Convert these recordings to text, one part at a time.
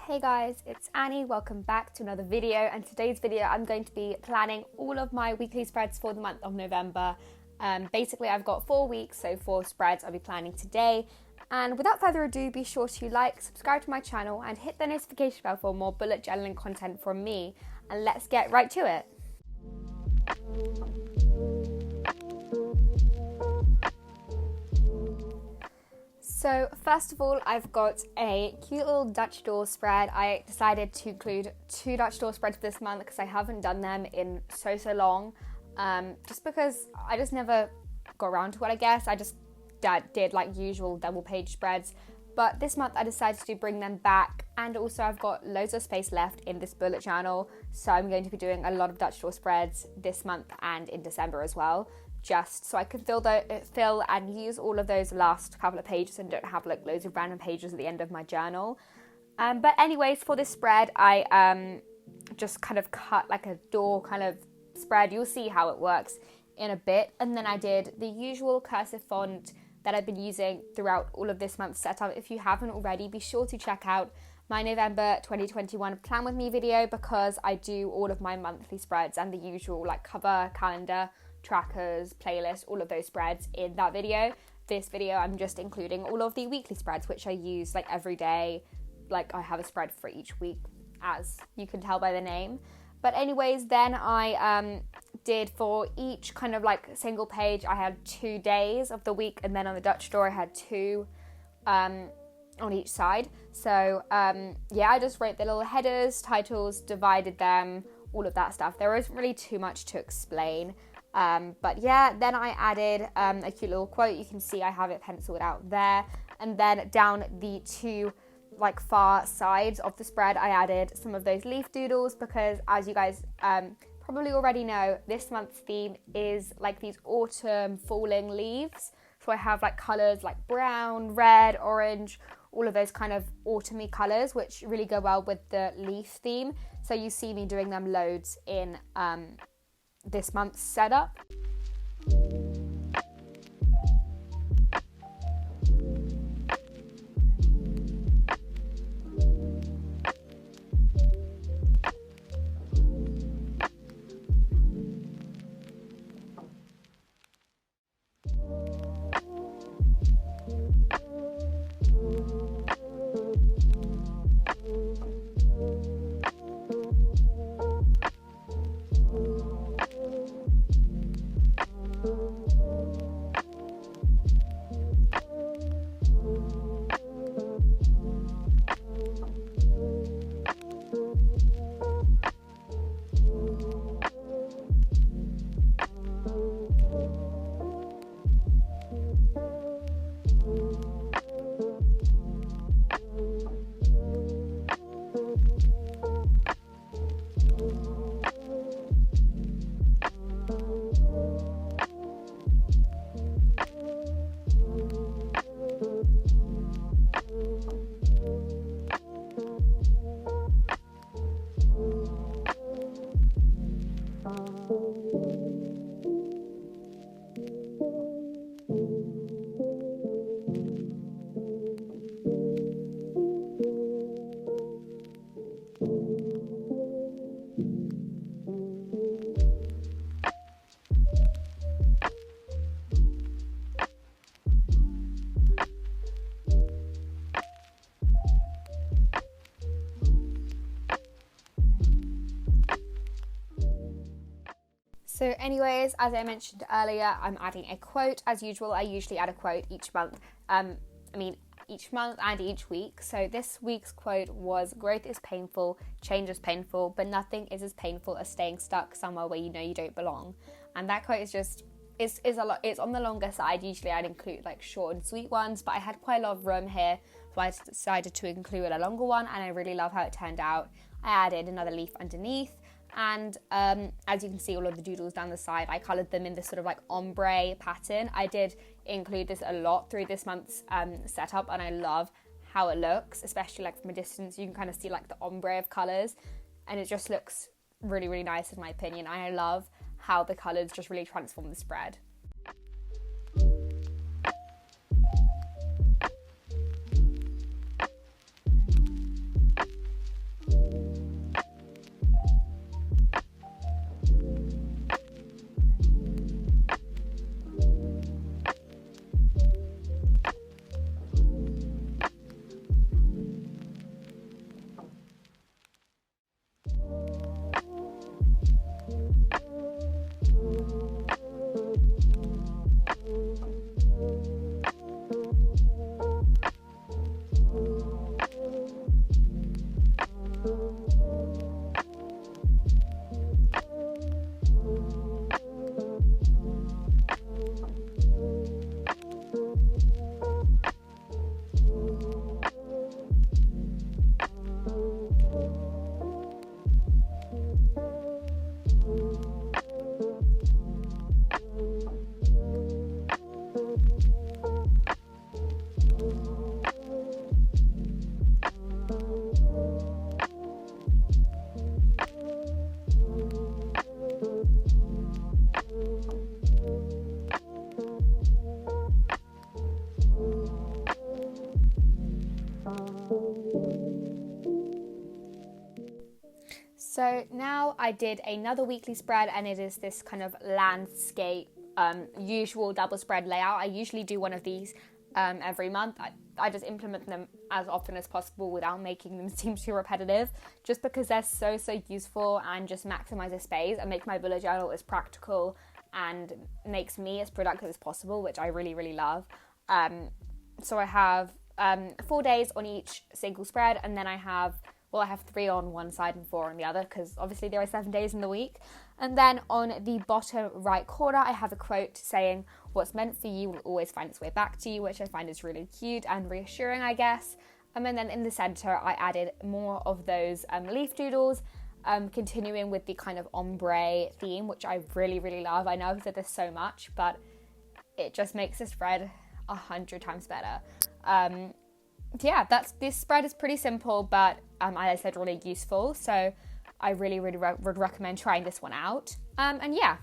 Hey guys, it's Annie. Welcome back to another video, and today's video I'm going to be planning all of my weekly spreads for the month of November. Basically I've got 4 weeks, so 4 spreads I'll be planning today. And without further ado, be sure to like, subscribe to my channel and hit the notification bell for more bullet journaling content from me, and let's get right to it. So first of all, I've got a cute little Dutch door spread. I decided to include 2 Dutch door spreads this month because I haven't done them in so long. Just because I just never got around to it, I guess. I just did like usual double page spreads. But this month I decided to bring them back, and also I've got loads of space left in this bullet journal. So I'm going to be doing a lot of Dutch door spreads this month and in December as well, just so I can fill and use all of those last couple of pages and don't have like loads of random pages at the end of my journal. But anyways, for this spread, I just kind of cut like a door kind of spread. You'll see how it works in a bit. And then I did the usual cursive font that I've been using throughout all of this month's setup. If you haven't already, be sure to check out my November 2021 plan with me video, because I do all of my monthly spreads and the usual like cover, calendar, trackers, playlists, all of those spreads in that video. This video I'm just including all of the weekly spreads, which I use like every day. Like I have a spread for each week, as you can tell by the name. But anyways, then I did for each kind of like single page, I had 2 days of the week, and then on the Dutch door I had 2 on each side. So yeah, I just wrote the little headers, titles, divided them, all of that stuff. There isn't really too much to explain. But yeah, then I added a cute little quote. You can see I have it penciled out there. And then down the 2 like far sides of the spread, I added some of those leaf doodles, because as you guys probably already know, this month's theme is like these autumn falling leaves. So I have like colours like brown, red, orange, all of those kind of autumny colours, which really go well with the leaf theme. So you see me doing them loads in this month's setup. So anyways, as I mentioned earlier, I'm adding a quote. As usual, I usually add a quote each month. Each month and each week. So this week's quote was, "Growth is painful, change is painful, but nothing is as painful as staying stuck somewhere where you know you don't belong." And that quote is just, it's on the longer side. Usually I'd include like short and sweet ones, but I had quite a lot of room here, so I decided to include a longer one, and I really love how it turned out. I added another leaf underneath. And as you can see, all of the doodles down the side, I coloured them in this sort of like ombre pattern. I did include this a lot through this month's setup, and I love how it looks, especially like from a distance. You can kind of see like the ombre of colours, and it just looks really, really nice in my opinion. I love how the colours just really transform the spread. So now I did another weekly spread, and it is this kind of landscape usual double spread layout. I usually do one of these every month. I just implement them as often as possible without making them seem too repetitive, just because they're so useful and just maximize the space and make my bullet journal as practical and makes me as productive as possible, which I really love. So I have 4 days on each single spread, and then I have 3 on one side and 4 on the other, because obviously there are 7 days in the week. And then on the bottom right corner, I have a quote saying, "What's meant for you will always find its way back to you," which I find is really cute and reassuring, I guess. And then in the center, I added more of those leaf doodles, continuing with the kind of ombre theme, which I really love. I know I've said this so much, but it just makes the spread 100 times better. This spread is pretty simple, but as I said, really useful. So I really would recommend trying this one out. And yeah.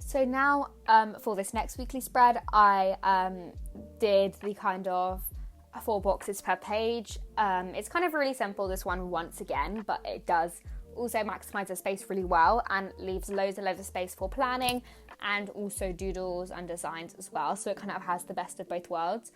So now for this next weekly spread, I did the kind of 4 boxes per page. It's kind of really simple, this one, once again, but it does also maximize the space really well and leaves loads of space for planning and also doodles and designs as well. So it kind of has the best of both worlds.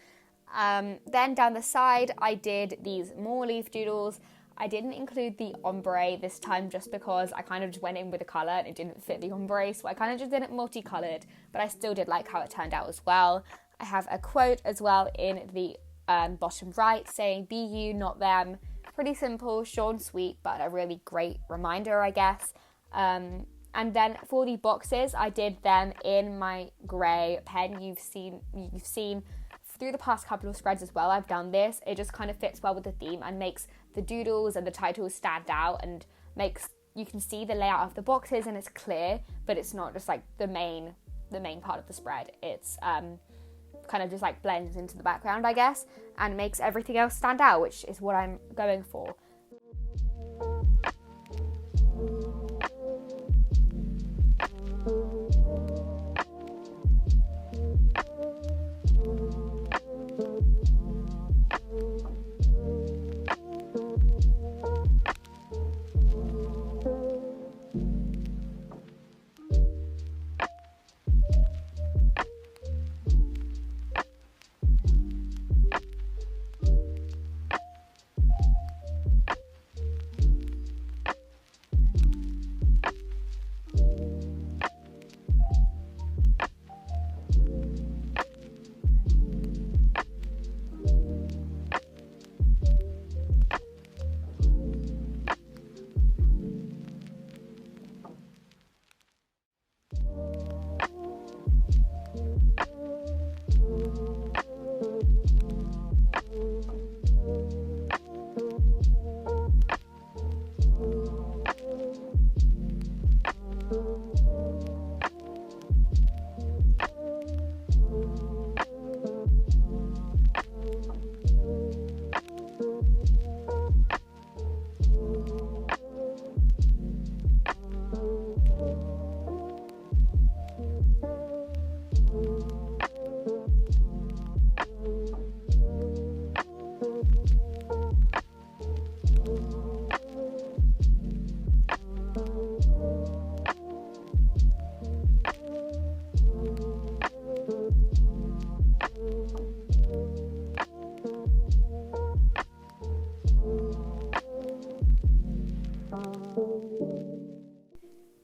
Then down the side, I did these more leaf doodles. I didn't include the ombre this time just because I kind of just went in with a colour and it didn't fit the ombre, so I kind of just did it multicoloured, but I still did like how it turned out as well. I have a quote as well in the bottom right saying, "Be you, not them." Pretty simple, short and sweet, but a really great reminder, I guess. And then for the boxes, I did them in my grey pen. You've seen through the past couple of spreads as well, I've done this. It just kind of fits well with the theme and makes the doodles and the titles stand out and makes you can see the layout of the boxes and it's clear, but it's not just like the main part of the spread. It's kind of just like blends into the background, I guess, and makes everything else stand out, which is what I'm going for.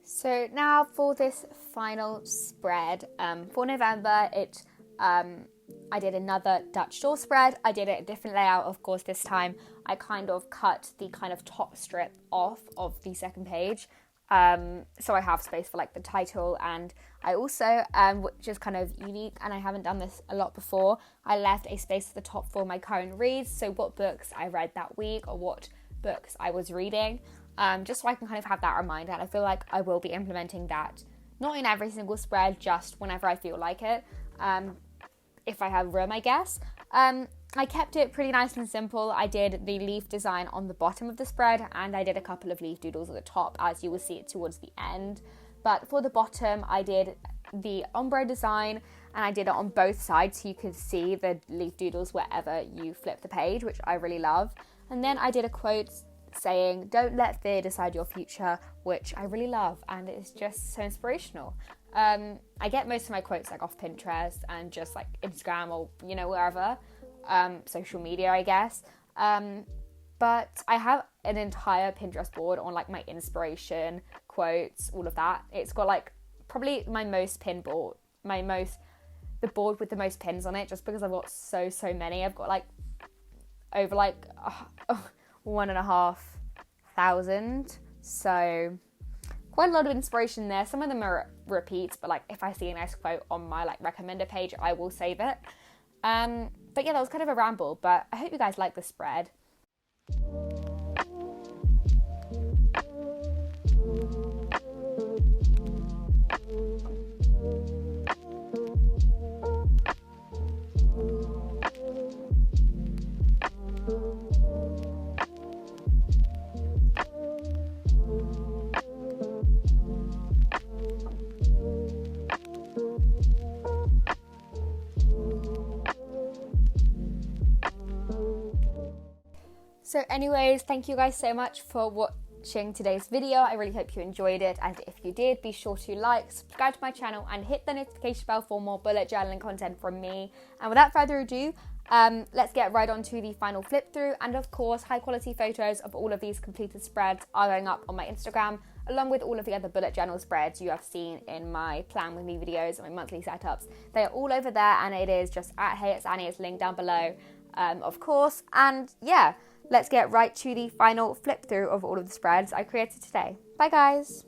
So now for this final spread, for November, I did another Dutch door spread. I did it a different layout, of course. This time I kind of cut the kind of top strip off of the second page, so I have space for like the title, and I also, which is kind of unique and I haven't done this a lot before, I left a space at the top for my current reads, so what books I read that week or what books I was reading, just so I can kind of have that reminder. And I feel like I will be implementing that, not in every single spread, just whenever I feel like it, if I have room, I guess. I kept it pretty nice and simple. I did the leaf design on the bottom of the spread, and I did a couple of leaf doodles at the top, as you will see it towards the end. But for the bottom, I did the ombre design, and I did it on both sides so you could see the leaf doodles wherever you flip the page, which I really love. And then I did a quote saying, "Don't let fear decide your future," which I really love, and it's just so inspirational. I get most of my quotes like off Pinterest and just like Instagram or, you know, wherever, social media, I guess. But I have an entire Pinterest board on like my inspiration, quotes, all of that. It's got like probably my most pinned board, the board with the most pins on it, just because I've got so many. I've got like over like 1,500. So quite a lot of inspiration there. Some of them are repeats, but like if I see a nice quote on my like recommender page, I will save it. But yeah, that was kind of a ramble, but I hope you guys like the spread. So anyways, thank you guys so much for watching today's video. I really hope you enjoyed it, and if you did, be sure to like, subscribe to my channel, and hit the notification bell for more bullet journaling content from me. And without further ado, let's get right on to the final flip through. And of course, high quality photos of all of these completed spreads are going up on my Instagram, along with all of the other bullet journal spreads you have seen in my plan with me videos and my monthly setups. They are all over there, and it is just at Hey It's Annie. It's linked down below, of course. And yeah, let's get right to the final flip through of all of the spreads I created today. Bye guys!